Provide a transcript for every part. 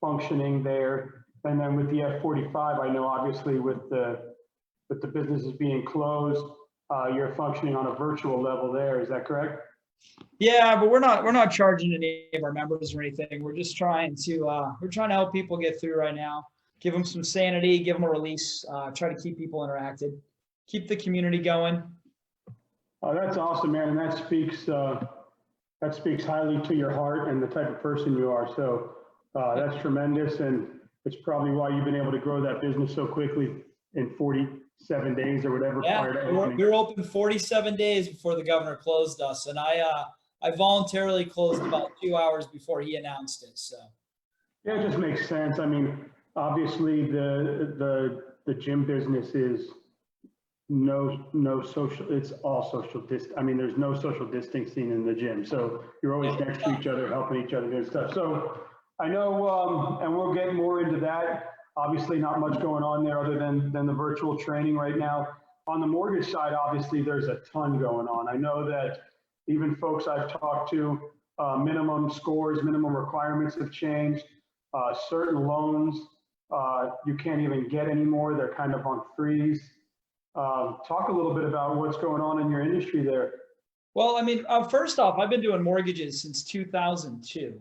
functioning there? And then with the F45, I know obviously with the businesses being closed, you're functioning on a virtual level there. Is that correct? Yeah, but we're not charging any of our members or anything. We're just trying to help people get through right now. Give them some sanity, give them a release, try to keep people interacted, keep the community going. Oh, that's awesome, man, and that speaks highly to your heart and the type of person you are. So that's tremendous, and it's probably why you've been able to grow that business so quickly in 47 days or whatever. Yeah, prior to opening. we were open 47 days before the governor closed us, and I voluntarily closed about 2 hours before he announced it. So yeah, it just makes sense. I mean, obviously the gym business is no social, it's all social I mean, there's no social distancing in the gym. So you're always next to each other, helping each other and stuff. So I know, and we'll get more into that. Obviously not much going on there other than the virtual training right now. On the mortgage side, obviously there's a ton going on. I know that even folks I've talked to, minimum scores, minimum requirements have changed. Certain loans, you can't even get anymore. They're kind of on freeze. Talk a little bit about what's going on in your industry there. well, I mean, first off, I've been doing mortgages since 2002.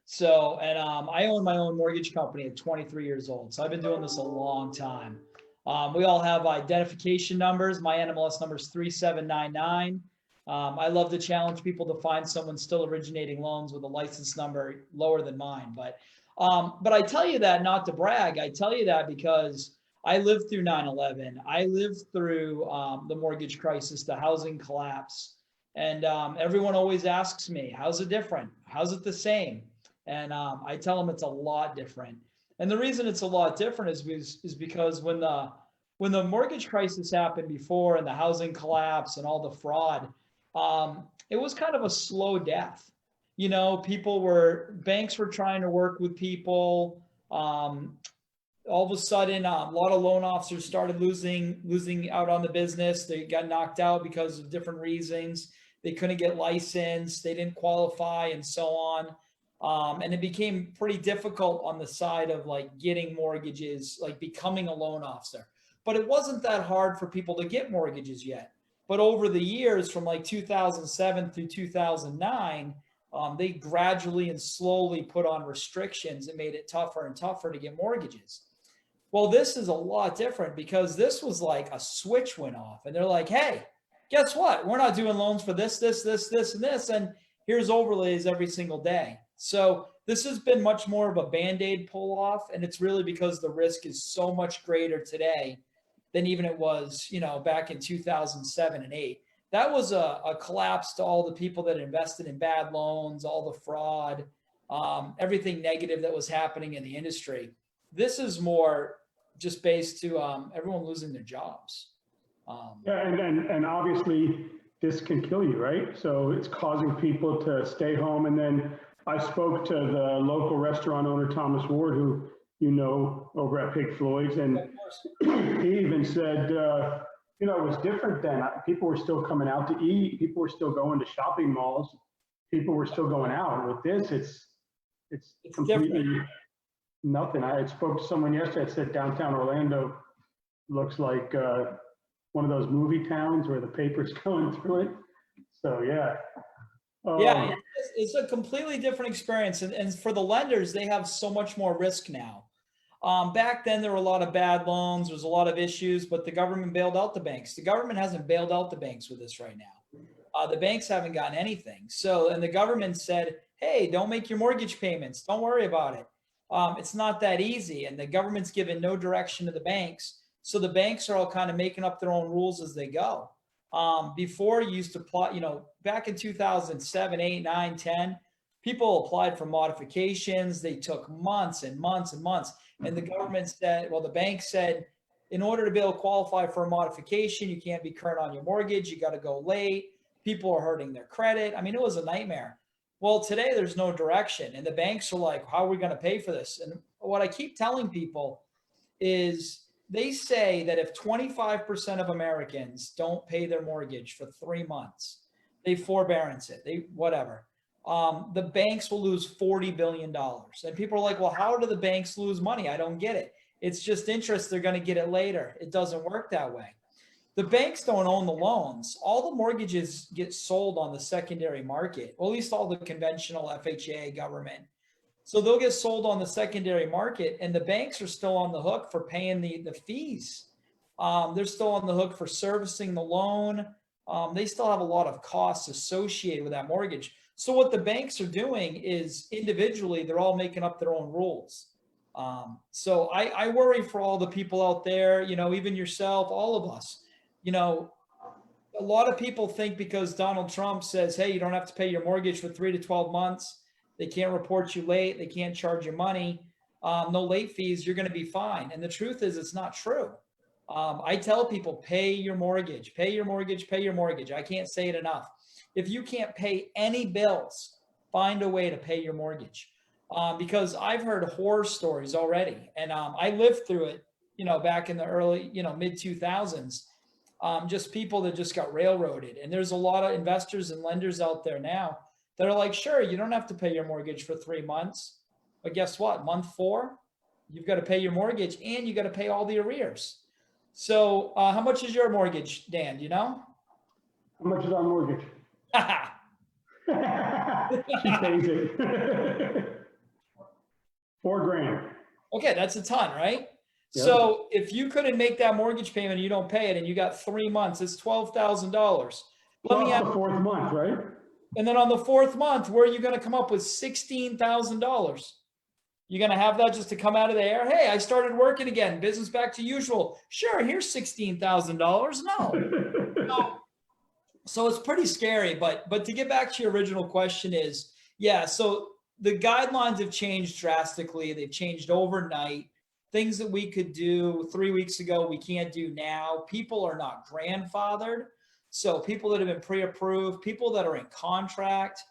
So, and I own my own mortgage company at 23 years old. So I've been doing this a long time. We all have identification numbers. My NMLS number is 3799. I love to challenge people to find someone still originating loans with a license number lower than mine. But I tell you that not to brag. I tell you that because I lived through 9/11. I lived through the mortgage crisis, the housing collapse. And everyone always asks me, how's it different? How's it the same? And I tell them it's a lot different. And the reason it's a lot different is because when the mortgage crisis happened before and the housing collapse and all the fraud, it was kind of a slow death. You know, banks were trying to work with people. All of a sudden, a lot of loan officers started losing out on the business. They got knocked out because of different reasons. They couldn't get licensed. They didn't qualify and so on. And it became pretty difficult on the side of like getting mortgages, like becoming a loan officer. But it wasn't that hard for people to get mortgages yet. But over the years, from like 2007 through 2009, they gradually and slowly put on restrictions and made it tougher and tougher to get mortgages. Well, this is a lot different because this was like a switch went off and they're like, hey, guess what? We're not doing loans for this, and this. And here's overlays every single day. So this has been much more of a Band-Aid pull off. And it's really because the risk is so much greater today than even it was, back in 2007 and 8. That was a collapse to all the people that invested in bad loans, all the fraud, everything negative that was happening in the industry. This is more just based to everyone losing their jobs. Yeah, and obviously this can kill you, right? So it's causing people to stay home. And then I spoke to the local restaurant owner, Thomas Ward, who over at Pig Floyd's, and he even said, it was different then. People were still coming out to eat. People were still going to shopping malls. People were still going out. With this, it's completely different. Nothing. I spoke to someone yesterday that said downtown Orlando looks like one of those movie towns where the paper's going through it. So yeah. Yeah, it's a completely different experience. And for the lenders, they have so much more risk now. Back then, there were a lot of bad loans. There was a lot of issues, but the government bailed out the banks. The government hasn't bailed out the banks with this right now. The banks haven't gotten anything. And the government said, hey, don't make your mortgage payments. Don't worry about it. It's not that easy. And the government's given no direction to the banks. So the banks are all kind of making up their own rules as they go. Before you used to apply, back in 2007, 8, 9, 10, people applied for modifications. They took months and months and months. And the government said, the bank said, in order to be able to qualify for a modification, you can't be current on your mortgage. You got to go late. People are hurting their credit. I mean, it was a nightmare. Well, today there's no direction. And the banks are like, how are we going to pay for this? And what I keep telling people is they say that if 25% of Americans don't pay their mortgage for 3 months, they forbearance it, whatever. the banks will lose $40 billion. And people are like, well, how do the banks lose money? I don't get it. It's just interest. They're going to get it later. It doesn't work that way. The banks don't own the loans. All the mortgages get sold on the secondary market, or at least all the conventional FHA government. So they'll get sold on the secondary market, and the banks are still on the hook for paying the fees. They're still on the hook for servicing the loan. They still have a lot of costs associated with that mortgage. So what the banks are doing is individually, they're all making up their own rules. So I worry for all the people out there, even yourself, all of us. A lot of people think because Donald Trump says, hey, you don't have to pay your mortgage for 3 to 12 months. They can't report you late. They can't charge you money. No late fees. You're going to be fine. And the truth is, it's not true. I tell people, pay your mortgage, pay your mortgage, pay your mortgage. I can't say it enough. If you can't pay any bills, find a way to pay your mortgage. Because I've heard horror stories already. And I lived through it, back in the early, mid 2000s. Just people that just got railroaded. And there's a lot of investors and lenders out there now that are like, sure, you don't have to pay your mortgage for 3 months. But guess what? Month 4, you've got to pay your mortgage and you got to pay all the arrears. So how much is your mortgage, Dan? Do you know? How much is our mortgage? She pays it. $4,000. Okay, that's a ton, right? Yep. So if you couldn't make that mortgage payment and you don't pay it and you got 3 months, it's $12,000. Let me ask, the 4th month, right? and then on the 4th month, where are you going to come up with $16,000? You're going to have that just to come out of the air? Hey, I started working again. Business back to usual. Sure, here's $16,000. No. So it's pretty scary. But to get back to your original question is, yeah, so the guidelines have changed drastically. They've changed overnight. Things that we could do 3 weeks ago, we can't do now. People are not grandfathered. So people that have been pre-approved, people that are in contract,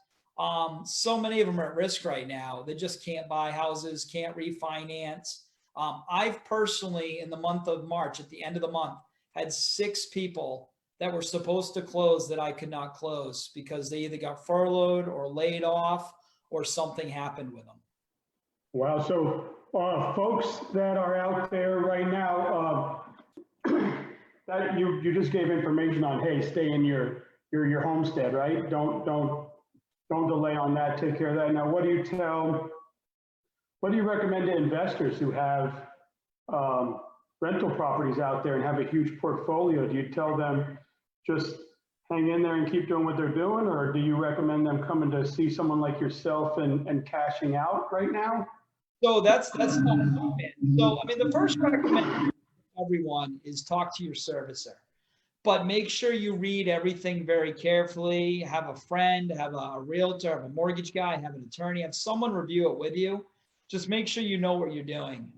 so many of them are at risk right now. They just can't buy houses, can't refinance. I've personally, in the month of March, at the end of the month, had 6 people that were supposed to close that I could not close because they either got furloughed or laid off or something happened with them. Wow. So folks that are out there right now, that you just gave information on, hey, stay in your homestead, right? Don't delay on that. Take care of that. Now, what do you recommend to investors who have rental properties out there and have a huge portfolio? Do you tell them just hang in there and keep doing what they're doing, or do you recommend them coming to see someone like yourself and cashing out right now? So that's not it. So I mean, the first recommendation to everyone is talk to your servicer. But make sure you read everything very carefully. Have a friend, have a realtor, have a mortgage guy, have an attorney, have someone review it with you. Just make sure you know what you're doing.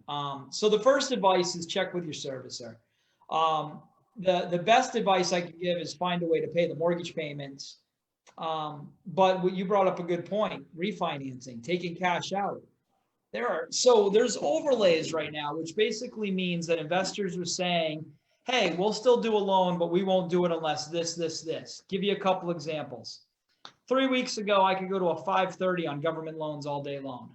So the first advice is check with your servicer. The best advice I can give is find a way to pay the mortgage payments. But what you brought up a good point, refinancing, taking cash out. There's overlays right now, which basically means that investors are saying, hey, we'll still do a loan, but we won't do it unless this. Give you a couple examples. 3 weeks ago, I could go to a 530 on government loans all day long.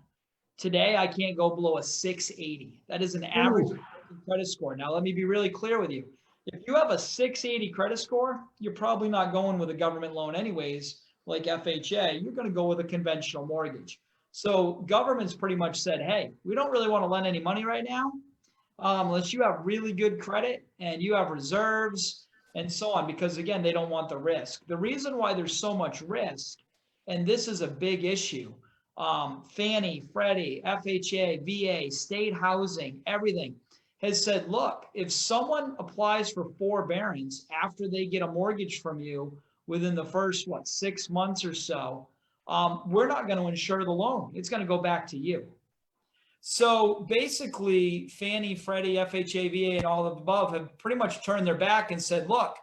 Today, I can't go below a 680. That is an average credit score. Now, let me be really clear with you. If you have a 680 credit score, you're probably not going with a government loan anyways, like FHA. You're going to go with a conventional mortgage. So government's pretty much said, hey, we don't really want to lend any money right now. Unless you have really good credit and you have reserves and so on, because again, they don't want the risk. The reason why there's so much risk, and this is a big issue, Fannie, Freddie, FHA, VA, state housing, everything has said, look, if someone applies for forbearance after they get a mortgage from you within the first, 6 months or so, we're not going to insure the loan. It's going to go back to you. So basically, Fannie, Freddie, FHA, VA, and all of the above have pretty much turned their back and said, look,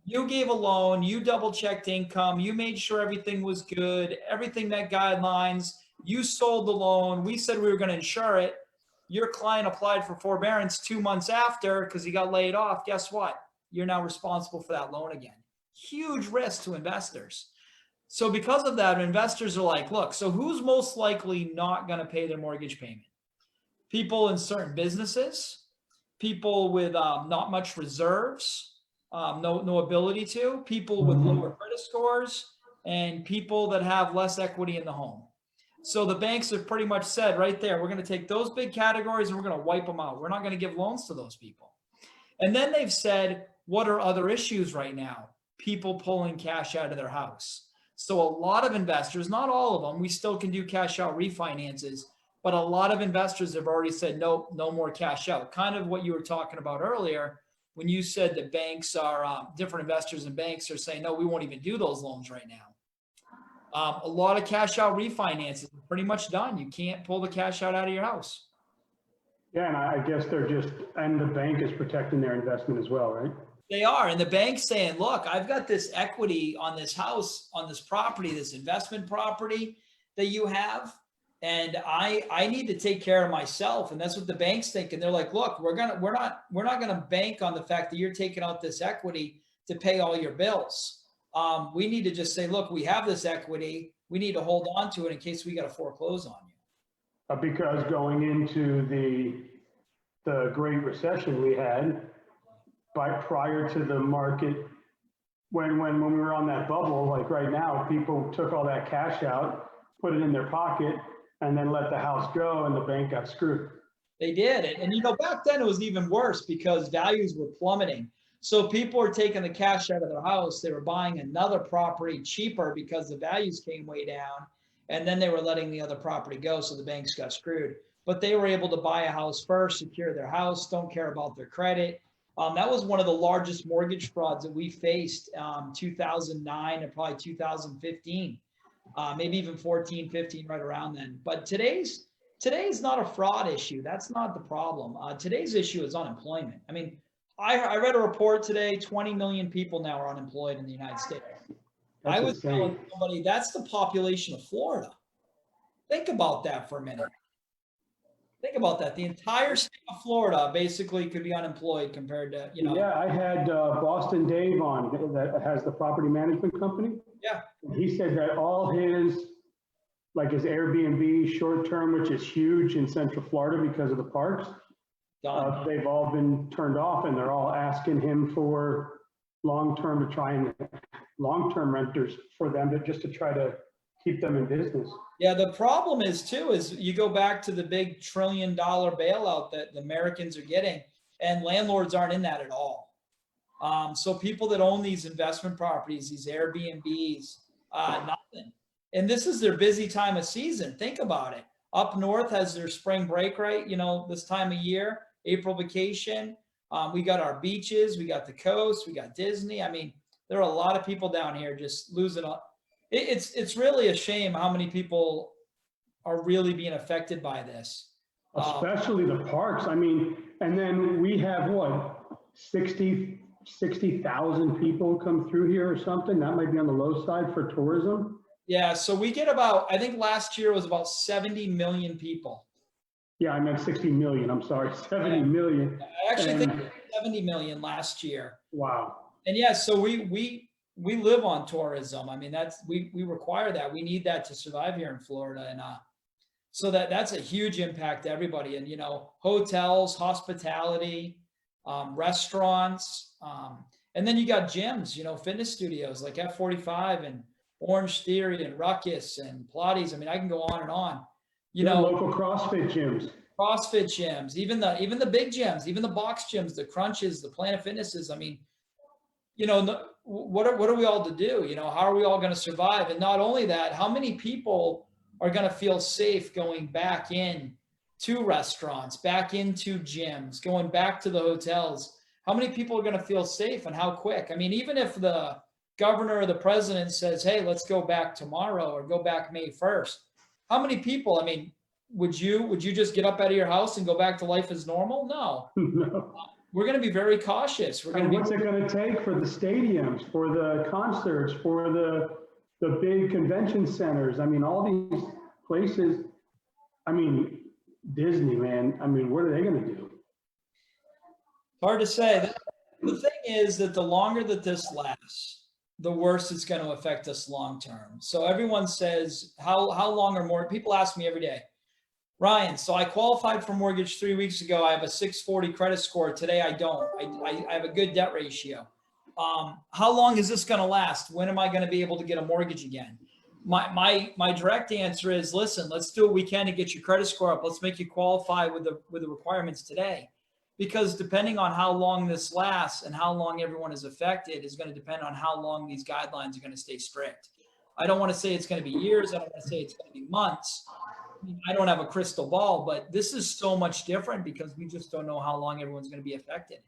you gave a loan, you double-checked income, you made sure everything was good, everything met guidelines, you sold the loan, we said we were going to insure it. Your client applied for forbearance 2 months after because he got laid off. Guess what? You're now responsible for that loan again. Huge risk to investors. So because of that, investors are like, look, so who's most likely not going to pay their mortgage payment? People in certain businesses, people with not much reserves, no ability to, people with lower credit scores, and people that have less equity in the home. So the banks have pretty much said right there, we're going to take those big categories and we're going to wipe them out. We're not going to give loans to those people. And then they've said, what are other issues right now? People pulling cash out of their house. So a lot of investors, not all of them, we still can do cash out refinances, but a lot of investors have already said, nope, no more cash out. Kind of what you were talking about earlier when you said that banks are, different investors and banks are saying, no, we won't even do those loans right now. A lot of cash out refinances are pretty much done. You can't pull the cash out of your house. Yeah, and I guess they're just, and the bank is protecting their investment as well, right? They are. And the bank's saying, look, I've got this equity on this house, on this property, this investment property that you have. And I need to take care of myself. And that's what the bank's thinking. They're like, look, we're not gonna bank on the fact that you're taking out this equity to pay all your bills. We need to just say, look, we have this equity. We need to hold on to it in case we got to foreclose on you. Because going into the Great Recession we had, prior to the market, when we were on that bubble, like right now, people took all that cash out, put it in their pocket, and then let the house go, and the bank got screwed. They did. And back then it was even worse because values were plummeting. So people were taking the cash out of their house. They were buying another property cheaper because the values came way down. And then they were letting the other property go. So the banks got screwed. But they were able to buy a house first, secure their house, don't care about their credit. That was one of the largest mortgage frauds that we faced 2009 and probably 2015, maybe even 14, 15, right around then. But today's not a fraud issue. That's not the problem. Today's issue is unemployment. I mean, I read a report today, 20 million people now are unemployed in the United States. I was telling somebody that's the population of Florida. Think about that for a minute. Think about that. The entire state of Florida basically could be unemployed compared to, Yeah, I had Boston Dave on that has the property management company. Yeah. He said that all his Airbnb short term, which is huge in Central Florida because of the parks, they've all been turned off, and they're all asking him for long-term renters for them to try to keep them in business. Yeah, the problem is you go back to the big $1 trillion bailout that the Americans are getting, and landlords aren't in that at all. So people that own these investment properties, these Airbnbs, nothing. And this is their busy time of season. Think about it. Up north has their spring break, right? This time of year, April vacation. We got our beaches, we got the coast, we got Disney. I mean, there are a lot of people down here just losing up. It's really a shame how many people are really being affected by this. Especially the parks. I mean, and then we have 60,000 people come through here or something. That might be on the low side for tourism. Yeah, so we get I think last year was about 70 million people. Yeah, I meant 60 million. I'm sorry, 70 million. I actually think 70 million last year. Wow. And yeah, so we live on tourism. I mean, we require that. We need that to survive here in Florida. And so that's a huge impact to everybody. And, hotels, hospitality, restaurants. And then you got gyms, fitness studios like F45 and Orange Theory and Ruckus and Pilates. I mean, I can go on and on. Local CrossFit gyms, even the big gyms, even the box gyms, the Crunches, the Planet Fitnesses. I mean, what are we all to do? How are we all going to survive? And not only that, how many people are going to feel safe going back in to restaurants, back into gyms, going back to the hotels? How many people are going to feel safe, and how quick? I mean, even if the governor or the president says, hey, let's go back tomorrow or go back May 1st, how many people, I mean, would you just get up out of your house and go back to life as normal? No. No. We're going to be very cautious. What's it going to take for the stadiums, for the concerts, for the big convention centers? I mean, all these places, I mean, Disney, man, I mean, what are they going to do? Hard to say. The thing is that the longer that this lasts, the worse it's going to affect us long term. So everyone says, how long or more? People ask me every day, Ryan, so I qualified for mortgage 3 weeks ago. I have a 640 credit score. Today I don't. I have a good debt ratio. How long is this going to last? When am I going to be able to get a mortgage again? My direct answer is, listen, let's do what we can to get your credit score up. Let's make you qualify with the requirements today. Because depending on how long this lasts and how long everyone is affected is going to depend on how long these guidelines are going to stay strict. I don't want to say it's going to be years. I don't want to say it's going to be months. I don't have a crystal ball, but this is so much different because we just don't know how long everyone's going to be affected.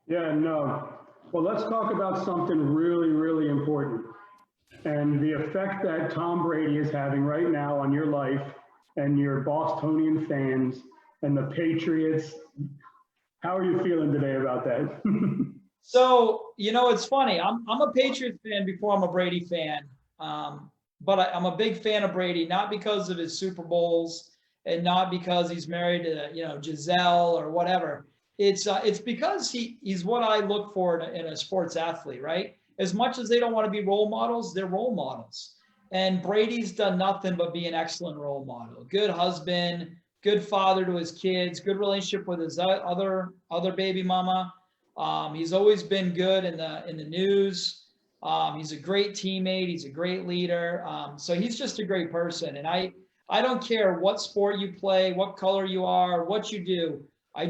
Yeah, no. Well, let's talk about something really, really important. And the effect that Tom Brady is having right now on your life and your Bostonian fans and the Patriots. How are you feeling today about that? So, it's funny. I'm a Patriots fan before I'm a Brady fan. But I'm a big fan of Brady, not because of his Super Bowls and not because he's married to, Giselle or whatever. It's because he's what I look for in a sports athlete, right? As much as they don't want to be role models, they're role models. And Brady's done nothing but be an excellent role model. Good husband, good father to his kids, good relationship with his other baby mama. He's always been good in the news. He's a great teammate. He's a great leader. So he's just a great person. And I don't care what sport you play, what color you are, what you do. I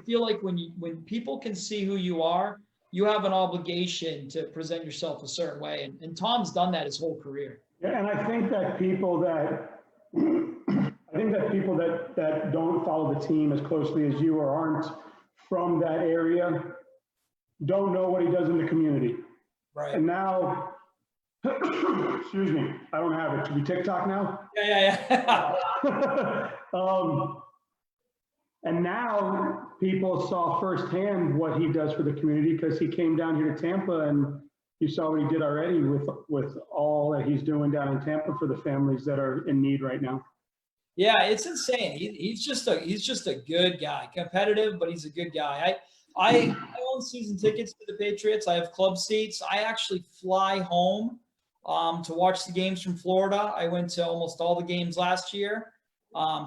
feel like when people can see who you are, you have an obligation to present yourself a certain way. And Tom's done that his whole career. Yeah, and I think that people that don't follow the team as closely as you or aren't from that area don't know what he does in the community. Right. And now, excuse me, I don't have it. Should we TikTok now? Yeah. And now people saw firsthand what he does for the community because he came down here to Tampa, and you saw what he did already with all that he's doing down in Tampa for the families that are in need right now. Yeah, it's insane. He's just a good guy, competitive, but he's a good guy. I own season tickets to the Patriots. I have club seats. I actually fly home to watch the games from Florida. I went to almost all the games last year.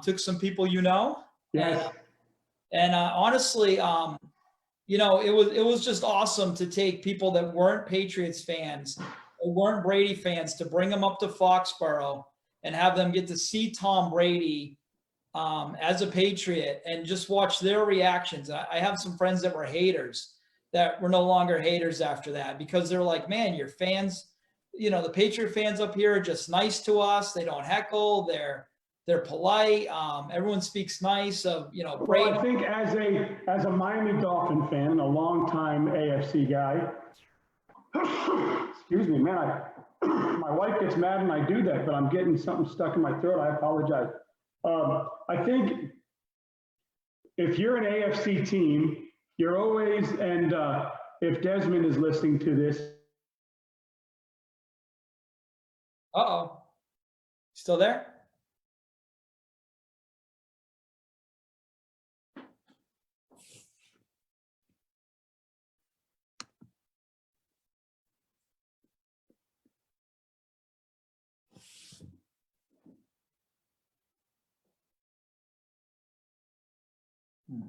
Took some people, Yes. And honestly, it was just awesome to take people that weren't Patriots fans or weren't Brady fans to bring them up to Foxborough and have them get to see Tom Brady as a Patriot and just watch their reactions. I have some friends that were haters that were no longer haters after that because they're like, man, your fans, the Patriot fans up here are just nice to us. They don't heckle. They're polite. Everyone speaks nice of, Brady. Well, I think as a Miami Dolphin fan and a longtime AFC guy, excuse me, man, my wife gets mad when I do that, but I'm getting something stuck in my throat. I apologize. I think if you're an AFC team, you're always, and if Desmond is listening to this. Uh-oh. Still there? Hmm.